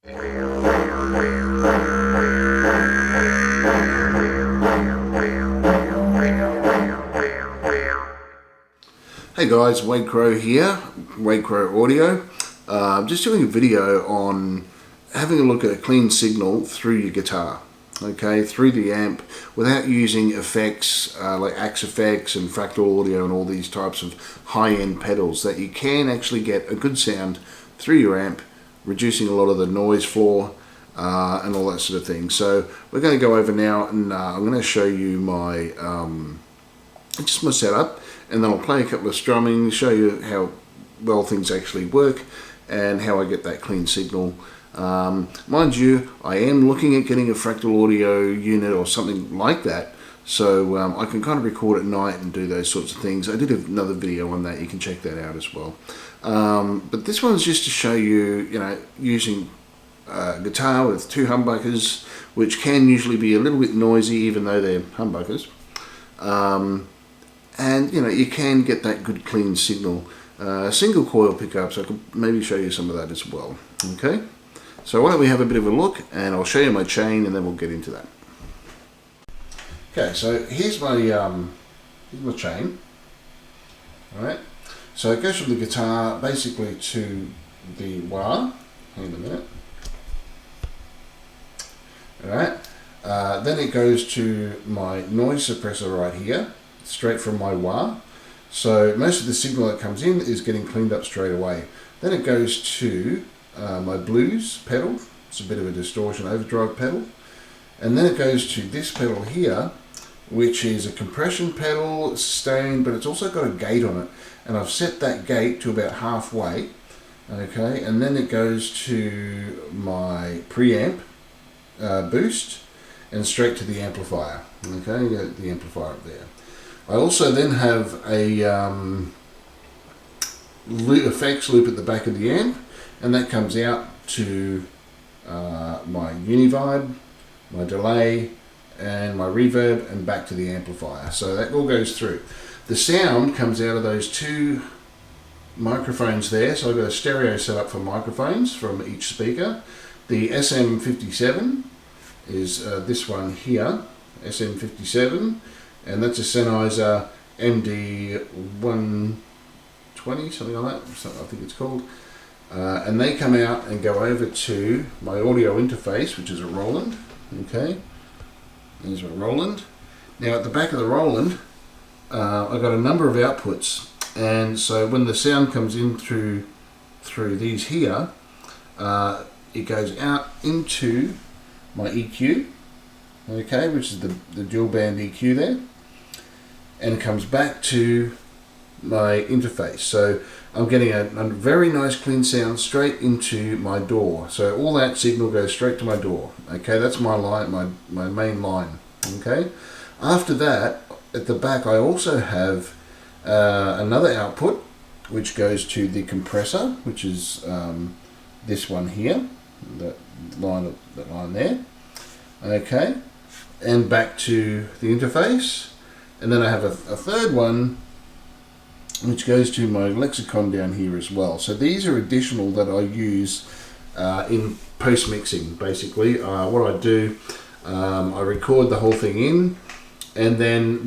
Hey guys, Wade Crow here, Wade Crow Audio. I'm just doing a video on having a look at a clean signal through your guitar, okay, through the amp, without using effects like Axe Effects and Fractal Audio and all these types of high-end pedals, that you can actually get a good sound through your amp, reducing a lot of the noise floor and all that sort of thing. So we're going to go over now, and I'm going to show you my just my setup, and then I'll play a couple of strumming, show you how well things actually work and how I get that clean signal. Mind you, I am looking at getting a Fractal Audio unit or something like that, so I can kind of record at night and do those sorts of things. I did another video on that, you can check that out as well. But this one's just to show you, using a guitar with two humbuckers, which can usually be a little bit noisy even though they're humbuckers. And you can get that good clean signal. Single coil pickups, I could maybe show you some of that as well. Okay, so why don't we have a bit of a look, and I'll show you my chain and then we'll get into that. Okay, so here's my chain. Alright, so it goes from the guitar basically to the wah. Hang on a minute. Alright, then it goes to my noise suppressor right here, straight from my wah. So most of the signal that comes in is getting cleaned up straight away. Then it goes to my blues pedal. It's a bit of a distortion overdrive pedal. And then it goes to this pedal here, which is a compression pedal, sustain, but it's also got a gate on it. And I've set that gate to about halfway. Okay, and then it goes to my preamp boost and straight to the amplifier. Okay, you got the amplifier up there. I also then have a effects loop at the back of the amp, and that comes out to my Univibe, my delay, and my reverb, and back to the amplifier. So that all goes through. The sound comes out of those two microphones there, so I've got a stereo setup for microphones from each speaker. The SM57 is this one here, SM57. And that's a Sennheiser MD120, something like that, I think it's called. And they come out and go over to my audio interface, which is a Roland. Okay, there's my Roland. Now at the back of the Roland, I've got a number of outputs, and so when the sound comes in through these here, it goes out into my EQ. Okay, which is the dual band EQ there, and comes back to my interface. So I'm getting a very nice clean sound straight into my DAW. So all that signal goes straight to my DAW. Okay, that's my line, my main line. Okay, after that, at the back I also have another output which goes to the compressor, which is this one here, that line there. Okay, and back to the interface, and then I have a third one which goes to my lexicon down here as well. So these are additional that I use in post mixing. Basically what I do, I record the whole thing in, and then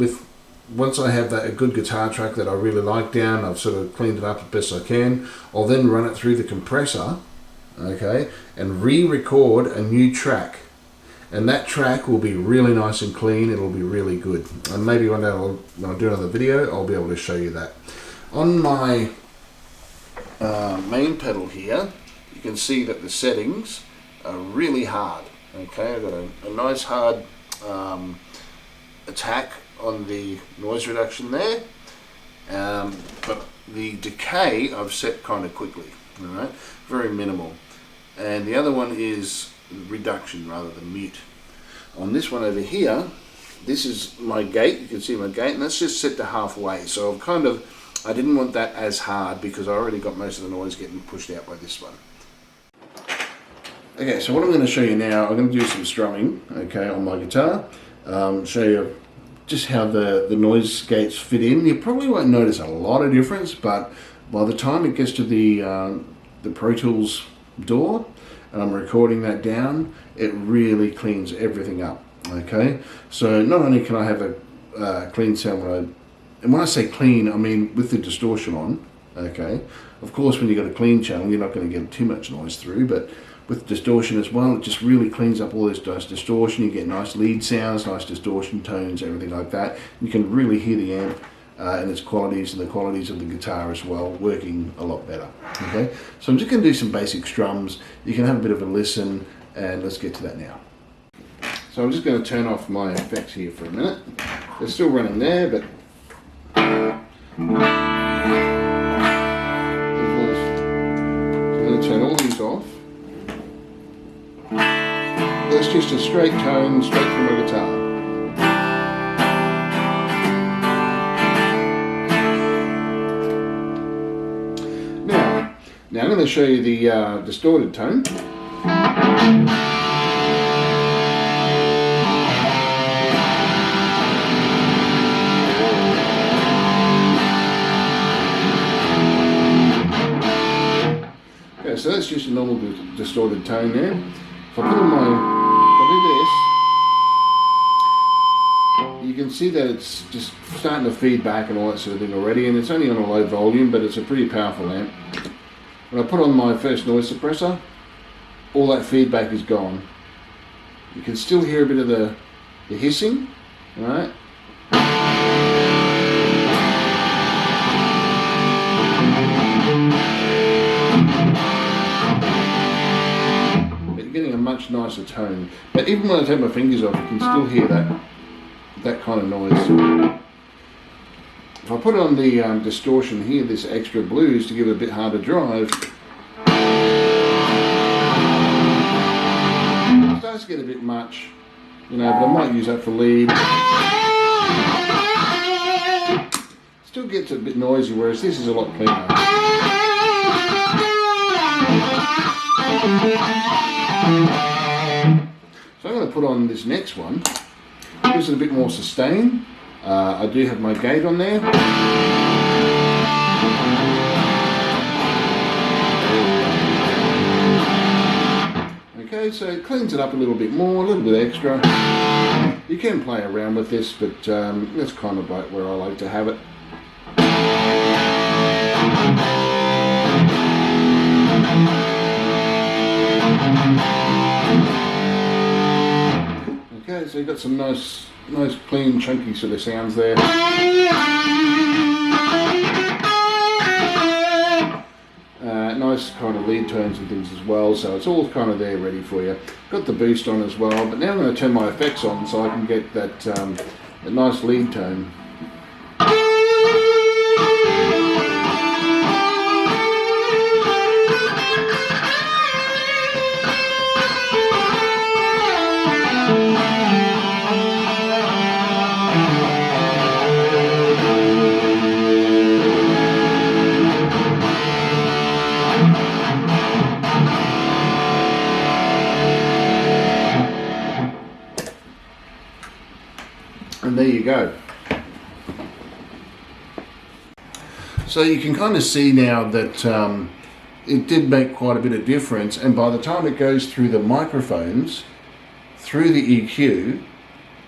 once I have a good guitar track that I really like down, I've sort of cleaned it up as best I can, I'll then run it through the compressor, okay, and re-record a new track. And that track will be really nice and clean, it'll be really good. And maybe one day when I do another video, I'll be able to show you that. On my main pedal here, you can see that the settings are really hard. Okay, I've got a nice hard attack on the noise reduction there, but the decay I've set kind of quickly, all right? Very minimal. And the other one is reduction rather than mute. On this one over here, this is my gate. You can see my gate, and that's just set to halfway. So I didn't want that as hard because I already got most of the noise getting pushed out by this one. Okay, so what I'm going to show you now, I'm going to do some strumming, okay, on my guitar. Show you just how the noise gates fit in. You probably won't notice a lot of difference, but by the time it gets to the Pro Tools DAW, and I'm recording that down, it really cleans everything up. Okay, so not only can I have a clean sound and when I say clean, I mean with the distortion on. Okay, of course when you've got a clean channel you're not going to get too much noise through, but with distortion as well, it just really cleans up all this distortion. You get nice lead sounds, nice distortion tones, everything like that. You can really hear the amp and its qualities and the qualities of the guitar as well, working a lot better. Okay, so I'm just going to do some basic strums. You can have a bit of a listen, and let's get to that now. So I'm just going to turn off my effects here for a minute. They're still running there, but I'm going to turn all these off. That's just a straight tone, straight from a guitar. Now I'm going to show you the distorted tone. Okay, so that's just a normal distorted tone there. If I put on you can see that it's just starting to feed back and all that sort of thing already, and it's only on a low volume, but it's a pretty powerful amp. When I put on my first noise suppressor, all that feedback is gone. You can still hear a bit of the hissing, right? But you're getting a much nicer tone. But even when I take my fingers off, you can still hear that kind of noise. If I put on the distortion here, this extra blues to give it a bit harder drive, it does get a bit much, you know, but I might use that for lead. Still gets a bit noisy, whereas this is a lot cleaner. So I'm going to put on this next one, gives it a bit more sustain. I do have my gate on there. Okay, so it cleans it up a little bit more, a little bit extra. You can play around with this, but that's kind of like where I like to have it. Okay, so you've got some nice clean chunky sort of sounds there. Nice kind of lead tones and things as well, so it's all kind of there ready for you. Got the boost on as well, but now I'm going to turn my effects on so I can get that nice lead tone. And there you go. So you can kind of see now that it did make quite a bit of difference, and by the time it goes through the microphones, through the EQ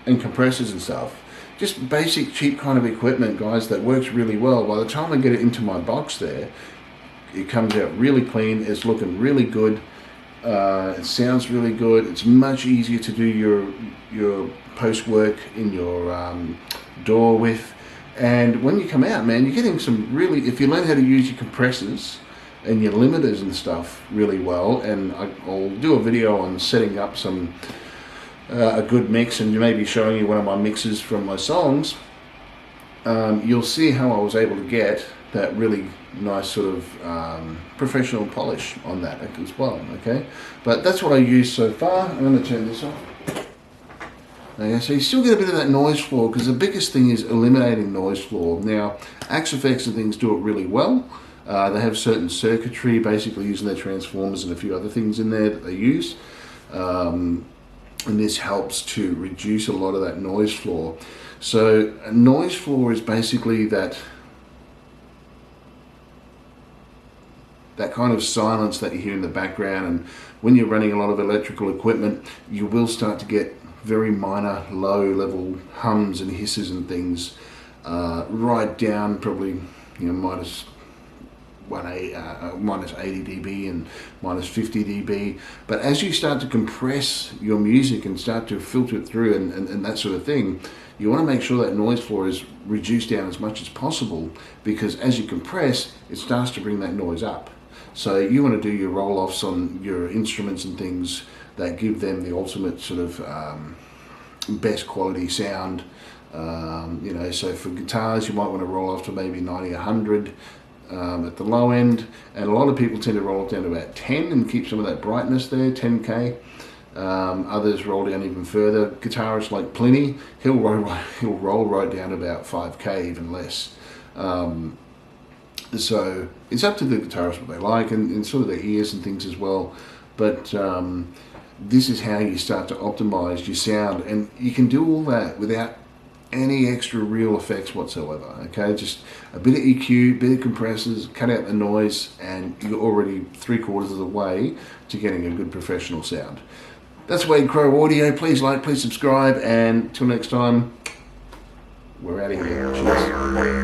and compressors and stuff, just basic cheap kind of equipment, guys, that works really well. By the time I get it into my box there, it comes out really clean, it's looking really good. It sounds really good. It's much easier to do your post work in your DAW with, and when you come out, man, you're getting some really, if you learn how to use your compressors and your limiters and stuff really well, and I'll do a video on setting up some a good mix and maybe showing you one of my mixes from my songs, you'll see how I was able to get that really nice sort of professional polish on that as well. Okay, but that's what I use so far. I'm going to turn this off. Okay, so you still get a bit of that noise floor, because the biggest thing is eliminating noise floor. Now, Axe Effects and things do it really well. They have certain circuitry, basically using their transformers and a few other things in there that they use. And this helps to reduce a lot of that noise floor. So a noise floor is basically that that kind of silence that you hear in the background. And when you're running a lot of electrical equipment, you will start to get very minor, low-level hums and hisses and things, right down probably, minus 80 dB and minus 50 dB. But as you start to compress your music and start to filter it through and that sort of thing, you want to make sure that noise floor is reduced down as much as possible, because as you compress, it starts to bring that noise up. So you want to do your roll-offs on your instruments and things that give them the ultimate sort of best quality sound. So for guitars, you might want to roll off to maybe 90, 100 at the low end, and a lot of people tend to roll it down to about 10 and keep some of that brightness there, 10K. Others roll down even further. Guitarists like Pliny, he'll roll right down to about 5K, even less. So it's up to the guitarist what they like, and sort of their ears and things as well. But this is how you start to optimize your sound, and you can do all that without any extra real effects whatsoever. Okay, just a bit of EQ, bit of compressors, cut out the noise, and you're already 3/4 of the way to getting a good professional sound. That's Wade Crow Audio. Please like, please subscribe, and till next time, we're out of here. Cheers.